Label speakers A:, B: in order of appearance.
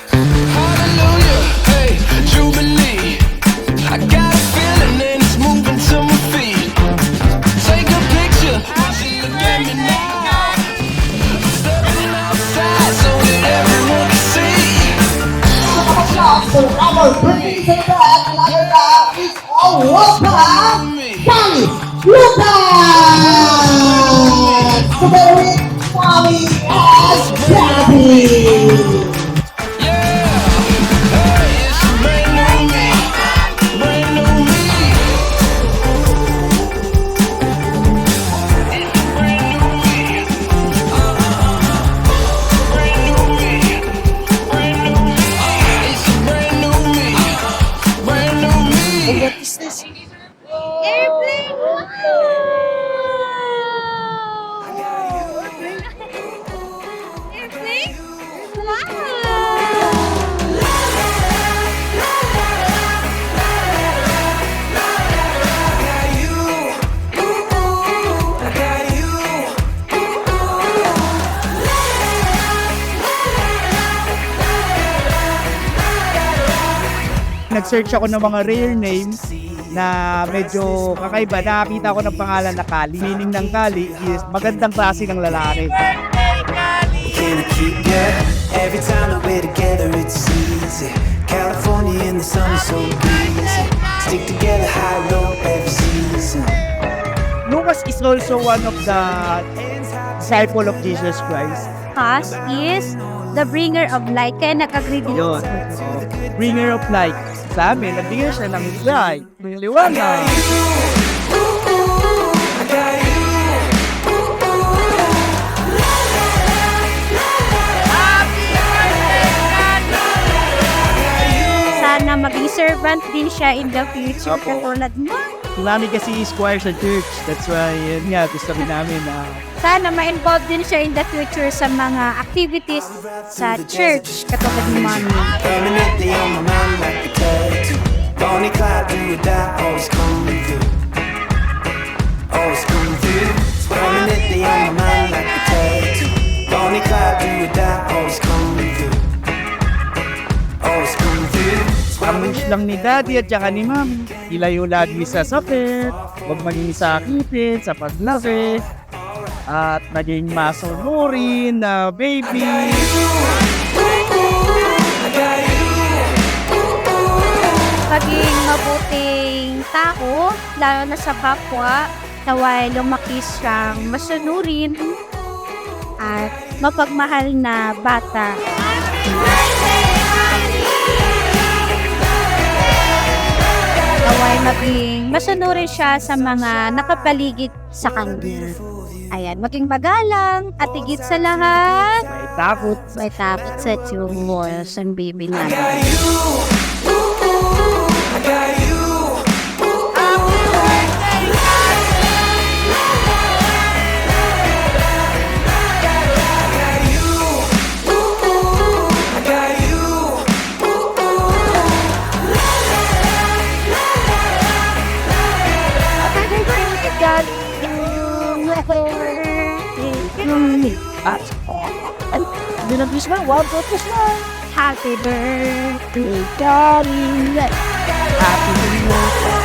A: Hallelujah, hey, Jubilee. I got a feeling and it's moving to my feet. Take a picture, look at me now. Stepping outside so that everyone can see.
B: Bringing it back, is all welcome, Danny Lucas! Very funny as Daddy!
A: Yeah, hey, it's a brand new me, brand new me. It's a brand new me, brand new me, brand new me. It's a brand new me, brand new me. What is this?
C: Airplane! Airplane? Wow!
D: Nag-search ako ng mga rare names na medyo kakaiba. Nakakita ko ng pangalan na Kali. Meaning ng Kali is magandang klase ng lalaki.
E: Can I keep ya? Every time that we're together it's easy. California in the summer so breezy. Stick together high low every season.
D: Lucas is also one of the disciple of Jesus Christ.
C: Lucas is the bringer of light. Kaya nag-agree din
D: Yun.
C: ako.
D: Bringer of light. Sa amin, nagbigay siya ng light, ng liwanag.
C: Sana maging servant din siya in the future.
D: Apo.
C: Katulad mo.
D: Marami kasi squire sa church. That's why, yun nga, gusto rin namin na
C: Sana ma-involve din siya in the future sa mga activities sa church. Katulad ni Mommy.
E: Permanently on my mind like a tattoo. Bonnie Clyde, do or die, always coming through. Always coming through. Permanently on my mind like a tattoo. Bonnie Clyde, do or die, always coming through. Always coming through.
D: ang wish lang ni Daddy at saka ni Mami. Ilayo lagi sa sakit, huwag maging sakitin sa paglaki, at naging masunurin na baby.
C: Maging mabuting tao, lalo na sa kapwa, naway lumaki siyang masunurin at mapagmahal na bata. Naway maging masunurin siya sa mga nakapaligid sa kanya. Ayan, maging magalang at higit sa lahat,
D: May takot.
C: may takot sa tumor sa baby natin.
D: At, hindi na bis na, 1, 2, 3 na.
C: Happy birthday,
D: Daddy. Happy birthday.